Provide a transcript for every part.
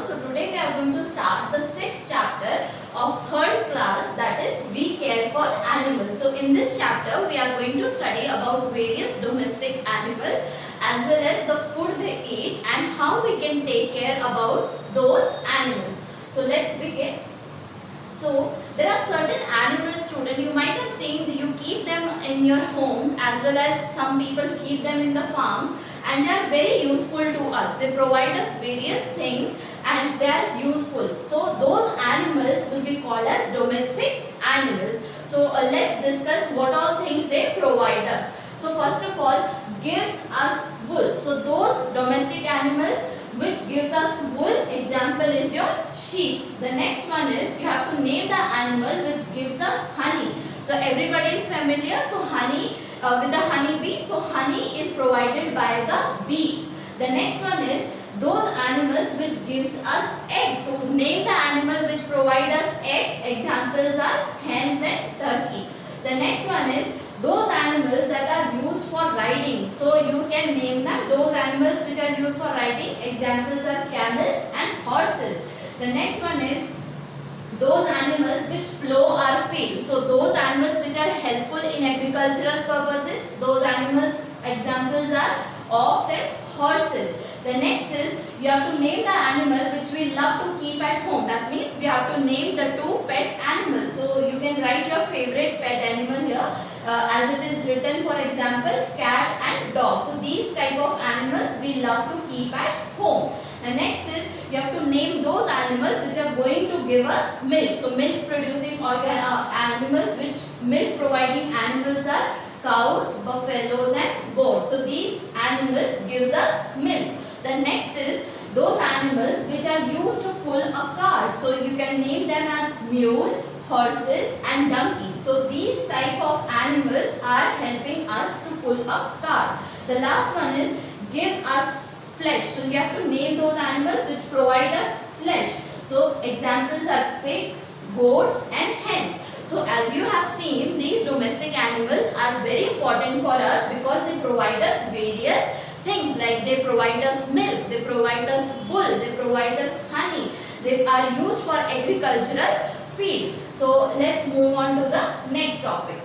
everyone. So today we are going to start the sixth chapter of third class, that is we care for animals. So in this chapter we are going to study about various domestic animals as well as the food they eat and how we can take care about those animals. So let's begin. So there are certain animals, student, you might have seen, you keep them in your homes as well as some people keep them in the farms, and they are very useful to us. They provide us various things and they are useful. So those animals will be called as domestic animals. So let's discuss what all things they provide us. So first of all, gives us wool. So those domestic animals which gives us wool, example is your sheep. The next one is, you have to name the animal which gives us honey. So everybody is familiar. So honey with the honey bee. So honey is provided by the bees. The next one is those animals which gives us eggs. So name the animal which provide us egg. Examples are hens and turkey. The next one is those animals that are used for riding. So you can name them those animals which are used for riding. Examples are camels and horses. The next one is those animals which plow our field. So those animals which are helpful in agricultural purposes. Those animals, examples are ox and horses. The next is, you have to name the animal which we love to keep at home. That means we have to name the two pet animals. So you can write your favorite pet animal here as it is written, for example, cat and dog. So these type of animals we love to keep at home. The next is, you have to name those animals which are going to give us milk. So milk producing animals, which milk providing animals are cows, buffaloes and goats. So these animals gives us milk. The next is those animals which are used to pull a cart. So you can name them as mule, horses and donkeys. So these type of animals are helping us to pull a cart. The last one is give us flesh. So you have to name those animals which provide us flesh. So examples are pig, goats and hens. So as you have seen, these domestic animals are very important for us because they provide us various things, like they provide us milk, they provide us wool, they provide us honey. They are used for agricultural field. So let's move on to the next topic.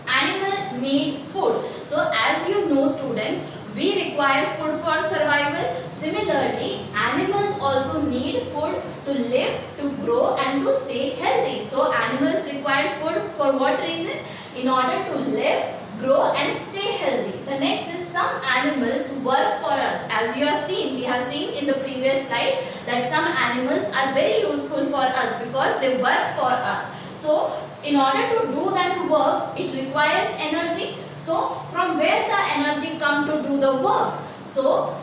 Animal need food. So as you know, students, we require food for survival. Similarly, animals also need food to live, to grow and to stay healthy. So animals require food for what reason? In order to live, grow and stay healthy. The next is, some animals work for us. As you have seen, we have seen in the previous slide that some animals are very useful for us because they work for us. So in order to do that work, it requires energy. So from where the energy come to do the work? So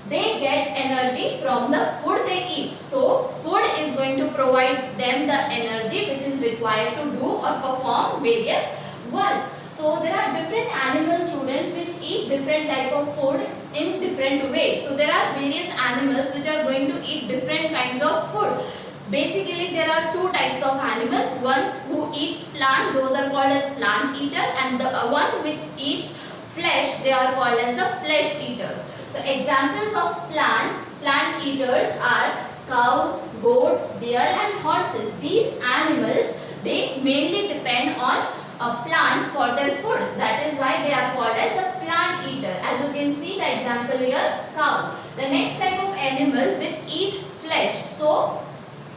they get energy from the food they eat. So food is going to provide them the energy which is required to do or perform various work. So there are different animal, students, which eat different type of food in different ways. So there are various animals which are going to eat different kinds of food. Basically, there are two types of animals. One who eats plant, those are called as plant eater, and the one which eats flesh, they are called as the flesh eaters. So examples of plant eaters are cows, goats, deer and horses. These animals, they mainly depend on plants for their food. That is why they are called as the plant eater. As you can see the example here, cow. The next type of animal which eat flesh. So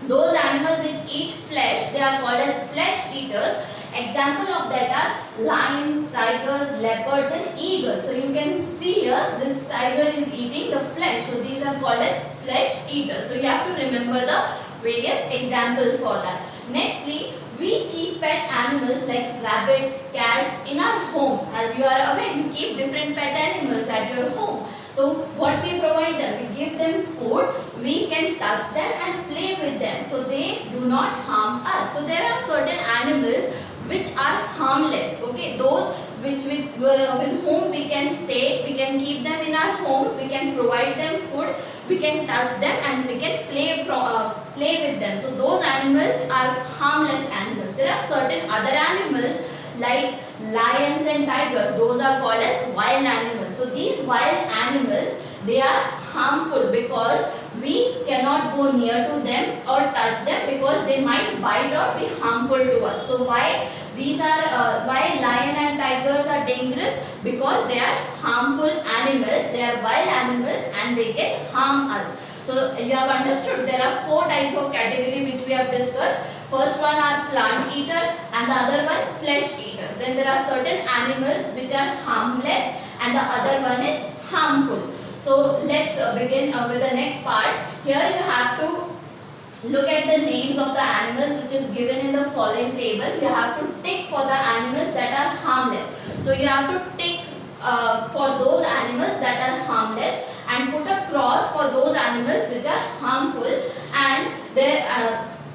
those animals which eat flesh, they are called as flesh eaters. Example of that are lions, tigers, leopards and eagles. So you can see here, this tiger is eating the flesh. So these are called as flesh eaters. So you have to remember the various examples for that. Nextly, we keep pet animals like rabbit, cats in our home. As you are aware, you keep different pet animals at your home. So what we provide them? We give them food, we can touch them and play with them. So they do not harm us. So there are certain animals which are harmless. Okay, those which with whom we can stay, we can keep them in our home, we can provide them food, we can touch them and we can play with them. So those animals are harmless animals. There are certain other animals like lions and tigers. Those are called as wild animals. So these wild animals, they are harmful because we cannot go near to them or touch them because they might bite or be harmful to us. So why these are why lion and tigers are dangerous? Because they are harmful animals, they are wild animals and they can harm us. So you have understood there are 4 types of category which we have discussed. First one are plant eater and the other one flesh eaters. Then there are certain animals which are harmless and the other one is harmful. So let's begin with the next part. Here you have to look at the names of the animals which is given in the following table. You have to tick for the animals that are harmless. So you have to tick for those animals that are harmless and put a cross for those animals which are harmful and they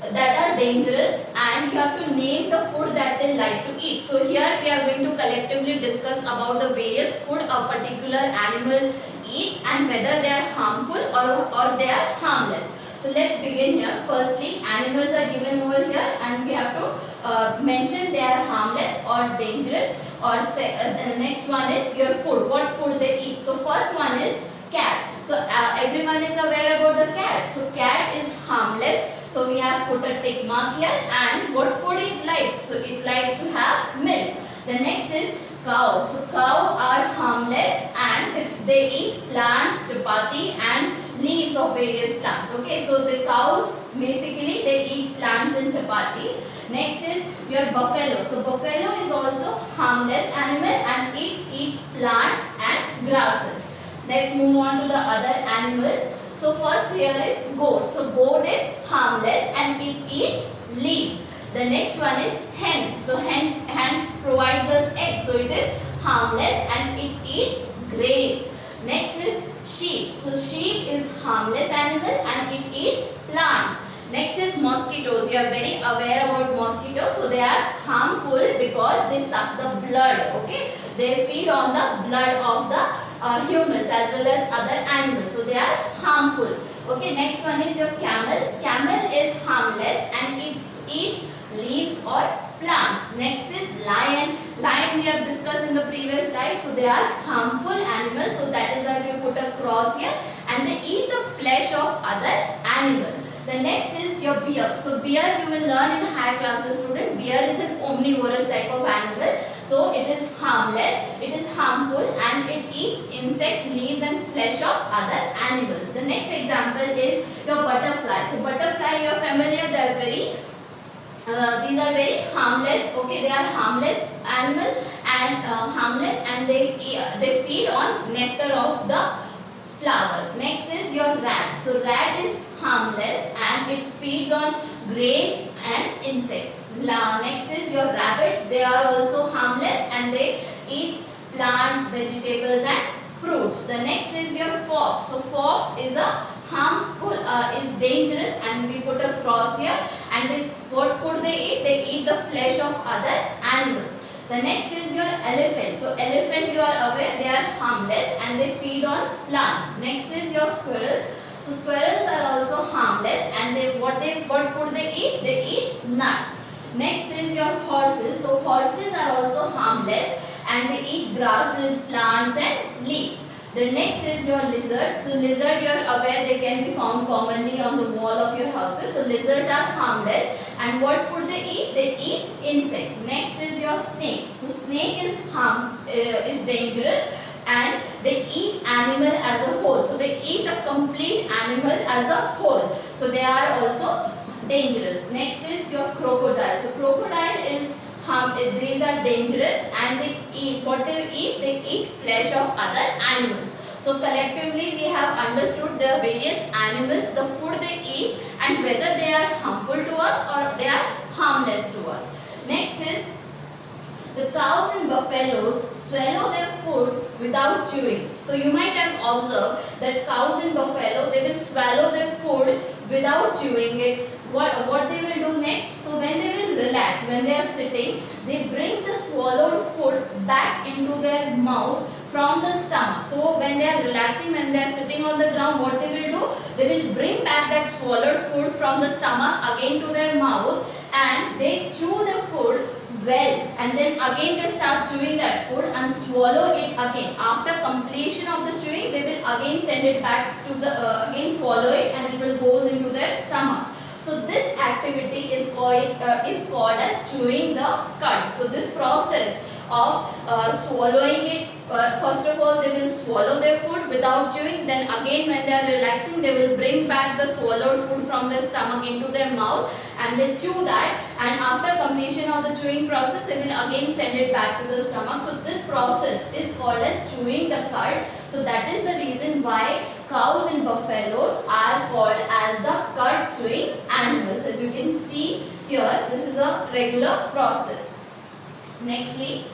that are dangerous, and you have to name the food that they like to eat. So here we are going to collectively discuss about the various food a particular animal eats and whether they are harmful or they are harmless. So let's begin here. Firstly, animals are given over here and we have to mention they are harmless or dangerous, or the next one is your food, what food they eat. So first one is cat. So everyone is aware about the cat. So cat is harmless. So we have put a tick mark here, and what food it likes? So it likes to have milk. The next is cow. So cow are harmless and they eat plants, chapati and leaves of various plants. Okay, so the cows basically they eat plants and chapatis. Next is your buffalo. So buffalo is also harmless animal and it eats plants and grasses. Let's move on to the other animals. So first here is goat. So goat is harmless and it eats leaves. The next one is hen. So hen provides us eggs. So it is harmless and it eats grains. Next is sheep. So sheep is harmless animal and it eats plants. Next is mosquitoes. You are very aware about mosquitoes. So they are harmful because they suck the blood. Okay, they feed on the blood of the humans as well as other animals. So they are harmful. Okay, next one is your camel. Camel is harmless and it eats leaves or plants. Next is lion. Lion we have discussed in the previous slide. So they are harmful animals. So that is why we put a cross here, and they eat the flesh of other animals. The next is your bear. So bear you will learn in higher classes, student. Bear is an omnivorous type of animal. So it is harmless, it is harmful and it eats insect, leaves and flesh of other animals. The next example is your butterfly. So butterfly you are familiar, they are very these are very harmless. Okay, they are harmless animal and they feed on nectar of the flower. Next is your rat. So rat is harmless and it feeds on grains and insect. Next is your rabbits. They are also harmless and they eat plants, vegetables and fruits. The next is your fox. So fox is a harmful, is dangerous, and we put a cross here, and what food they eat? They eat the flesh of other animals. The next is your elephant. So elephant you are aware they are harmless and they feed on plants. Next is your squirrels. So squirrels are also harmless and what food they eat? They eat nuts. Next is your horses. So horses are also harmless and they eat grasses, plants and leaves. The next is your lizard. So lizard you are aware they can be found commonly on the wall of your houses. So lizard are harmless and what food they eat? They eat insect. Next is your snake. So snake is dangerous and they eat animal as a whole. So they eat the complete animal as a whole. So they are also dangerous. Next is your crocodile. So crocodile is these are dangerous and they eat what they eat? They eat flesh of other animals. So collectively we have understood the various animals, the food they eat and whether they are harmful to us or they are harmless to us. Next is the cows and buffaloes swallow their food without chewing. So you might have observed that cows and buffalo they will swallow their food without chewing it. What they will do next? So when they will relax, when they are sitting, they bring the swallowed food back into their mouth from the stomach. So when they are relaxing, when they are sitting on the ground, what they will do? They will bring back that swallowed food from the stomach again to their mouth and they chew the food well, and then again they start chewing that food and swallow it again. After completion of the chewing, they will again send it back to the again swallow it, and it will goes into their stomach. So this activity is called as chewing the cud. So this process of swallowing it, first of all they will swallow their food without chewing, then again when they are relaxing they will bring back the swallowed food from their stomach into their mouth and they chew that, and after completion of the chewing process they will again send it back to the stomach. So this process is called as chewing the cud. So that is the reason why cows and buffaloes are called as the cud chewing animals. As you can see here, this is a regular process. Nextly,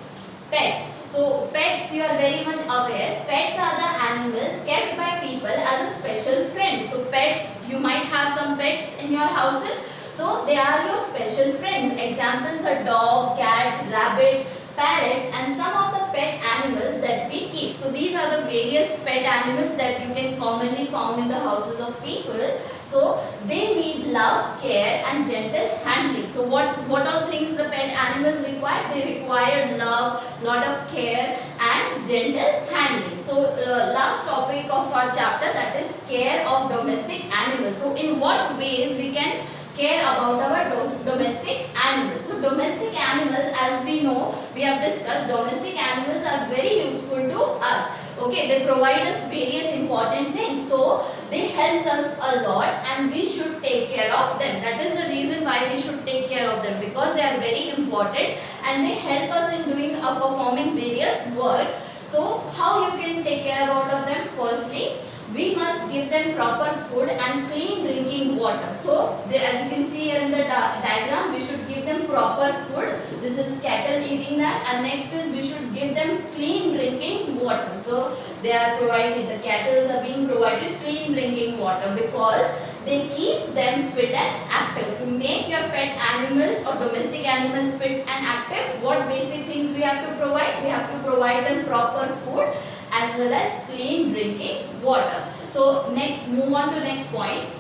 pets. So pets, you are very much aware, pets are the animals kept by people as a special friend. So pets, you might have some pets in your houses, so they are your special friends. Examples are dog, cat, rabbit, parrots, and some of the pet animals that we keep. So these are the various pet animals that you can commonly found in the houses of people. So they need love, care and gentle handling. So what all things the pet animals require? They require love, lot of care and gentle handling. So last topic of our chapter, that is care of domestic animals. So in what ways we can care about our domestic animals? So domestic animals, as we know, we have discussed, domestic animals are very useful to us. Okay, they provide us various important things. So they help us a lot and we should take care of them. That is the reason why we should take care of them, because they are very important and they help us in doing or performing various work. So how you can take care about of them? Firstly, we must give them proper food and clean drinking water. So as you can see here in the diagram, we should give them proper food. This is cattle eating that, and next is we should give them clean drinking water. So they are provided, the cattle are being provided clean drinking water because they keep them fit and active. To make your pet animals or domestic animals fit and active, what basic things we have to provide? We have to provide them proper food as well as clean drinking water. So next, move on to next point.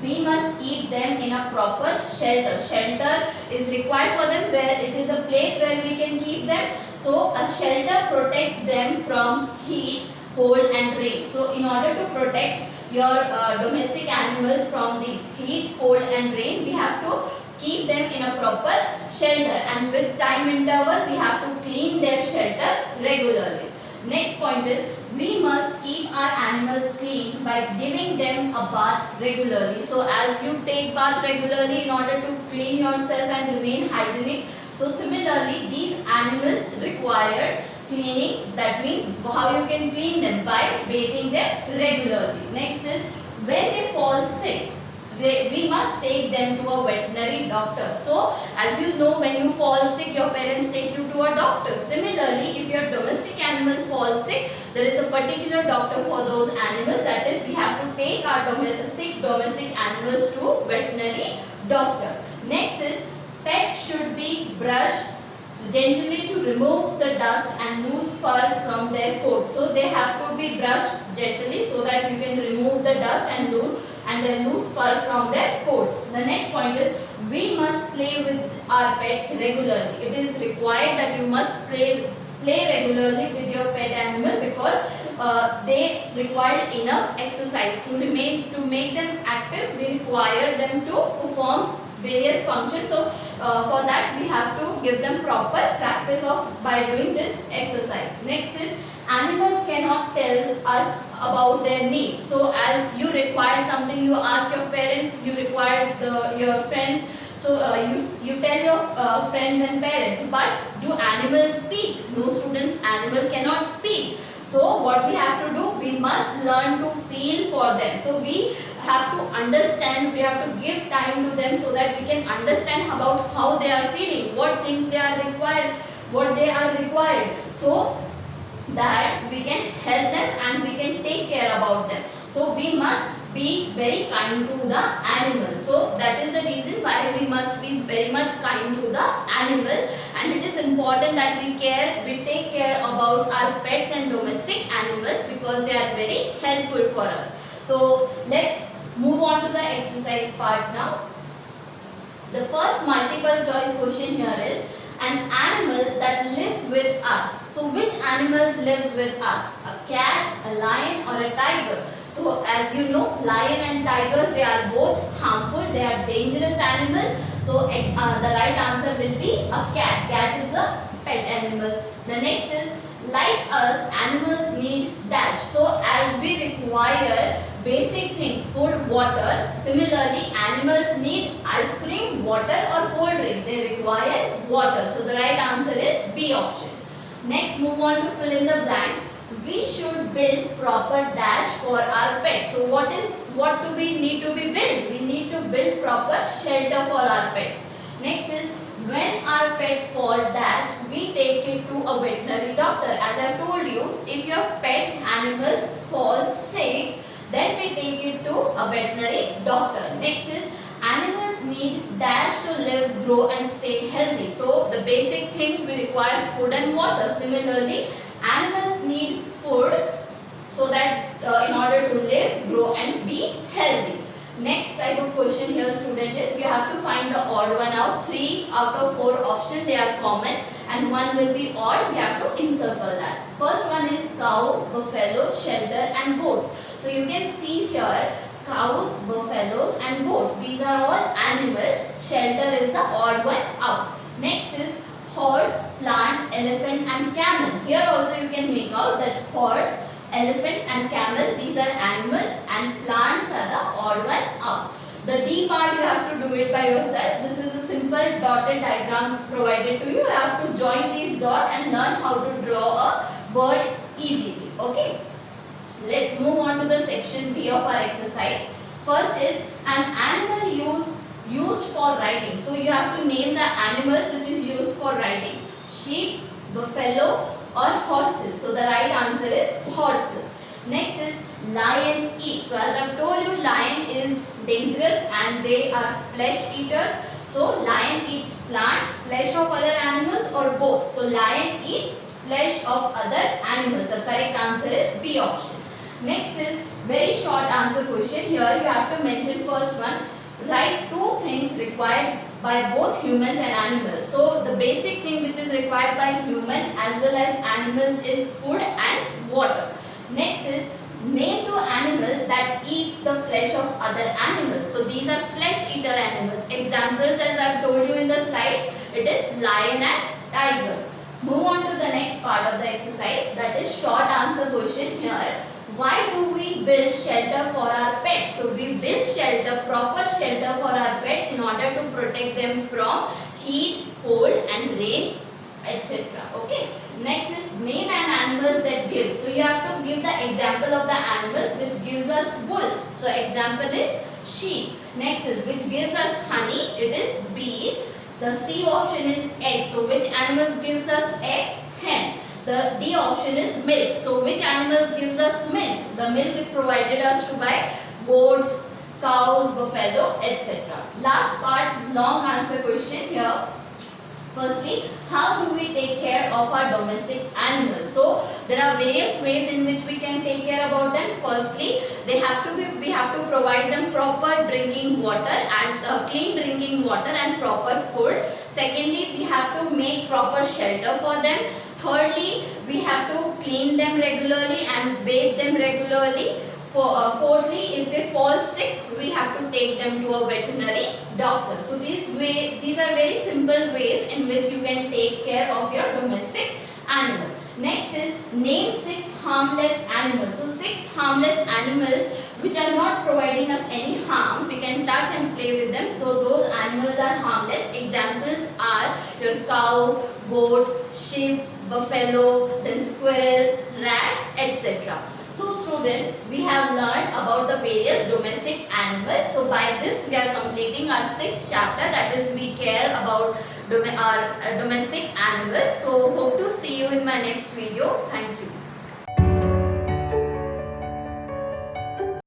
We must keep them in a proper shelter. Shelter is required for them, where it is a place where we can keep them. So a shelter protects them from heat, cold and rain. So in order to protect your domestic animals from these heat, cold and rain, we have to keep them in a proper shelter, and with time interval we have to clean their shelter regularly. Next point is, we must keep our animals clean by giving them a bath regularly. So as you take bath regularly in order to clean yourself and remain hygienic, so similarly these animals require cleaning. That means how you can clean them? By bathing them regularly. Next is, when they fall sick, we must take them to a veterinary doctor. So as you know, when you fall sick, your parents take you to a doctor. Similarly, if your domestic animal falls sick, there is a particular doctor for those animals. That is, we have to take our sick domestic animals to veterinary doctor. Next is, pets should be brushed gently to remove the dust and loose fur from their coat. So they have to be brushed gently so that you can remove the dust and loose fur from their coat. The next point is, we must play with our pets regularly. It is required that you must play regularly with your pet animal, because they require enough exercise to make them active. We require them to perform various functions. So for that we have to give them proper practice by doing this exercise. Next is, animal cannot tell us about their needs. So as you require something, you ask your parents, you require your friends. So you tell your friends and parents, but do animals speak? No, students, animal cannot speak. So what we have to do? We must learn to feel for them. So we have to understand, we have to give time to them so that we can understand about how they are feeling, what things they are required, what they are required, so that we can help them and we can take care about them. So we must be very kind to the animals. So that is the reason why we must be very much kind to the animals, and it is important that we take care about our pets and domestic animals, because they are very helpful for us. So let's move on to the exercise part now. The first multiple choice question here is, an animal that lives with us. So which animals lives with us? A cat, a lion or a tiger? So as you know, lion and tigers, they are both harmful, they are dangerous animals. So the right answer will be a cat. Cat is a pet animal. The next is, like us, animals need dash. So as we require basic thing, food, water, similarly animals need ice cream, water or cold drink. They require water. So the right answer is B option. Next, move on to fill in the blanks. We should build proper dash for our pets. So what do we need to be built? We need to build proper shelter for our pets. Next is, when our pet fall dash, we take it to a veterinary doctor. As I told you, if your pet animal falls sick, then we take it to a veterinary doctor. Next is, animals need dash to live, grow and stay healthy. So the basic thing, we require food and water. Similarly, animals need food so that in order to live, grow and be healthy. Next type of question here, student, is you have to find the odd one out. 3 out of 4 options, they are common and one will be odd. We have to encircle that. First one is cow, buffalo, shelter and goats. So you can see here, cows, buffaloes and goats. These are all animals. Shelter is the odd one out. Next is horse, plant, elephant and camel. Here also you can make out that horse, elephant and camels, these are animals, and plants are the odd one out. The D part you have to do it by yourself. This is a simple dotted diagram provided to you. You have to join these dots and learn how to draw a bird easily. Okay. Let's move on to the section B of our exercise. First is an animal used for riding. So you have to name the animals which is used for riding. Sheep, buffalo or horses. So the right answer is horses. Next is lion eat. So as I've told you, lion is dangerous and they are flesh eaters. So lion eats plant, flesh of other animals or both. So lion eats flesh of other animals. The correct answer is B option. Next is very short answer question. Here you have to mention first one. Write 2 things required by both humans and animals. So the basic thing which is required by human as well as animals is food and water. Next is name 2 animals that eats the flesh of other animals. So these are flesh eater animals. Examples as I have told you in the slides, it is lion and tiger. Move on to the next part of the exercise, that is short answer question here. Why do we build shelter for our pets? So we build shelter, proper shelter for our pets in order to protect them from heat, cold and rain, etc. Okay. Next is name an animals that give. So you have to give the example of the animals which gives us wool. So example is sheep. Next is which gives us honey. It is bees. The C option is egg. So which animals gives us egg? Hen. The D option is milk. So which animals gives us milk? The milk is provided us to by goats, cows, buffalo, etc. Last part, long answer question here. Firstly, how do we take care of our domestic animals? So there are various ways in which we can take care about them. Firstly, we have to provide them proper drinking water, as clean drinking water and proper food. Secondly, we have to make proper shelter for them. Thirdly, we have to clean them regularly and bathe them regularly. Fourthly, if they fall sick, we have to take them to a veterinary doctor. So these are very simple ways in which you can take care of your domestic animal. Next is name 6 harmless animals. So 6 harmless animals which are not providing us any harm. We can touch and play with them. So those animals are harmless. Examples are your cow, goat, sheep, buffalo, then squirrel, rat, etc. So student, we have learned about the various domestic animals. So by this we are completing our 6th chapter, that is we care about our domestic animals. So hope to see you in my next video. Thank you.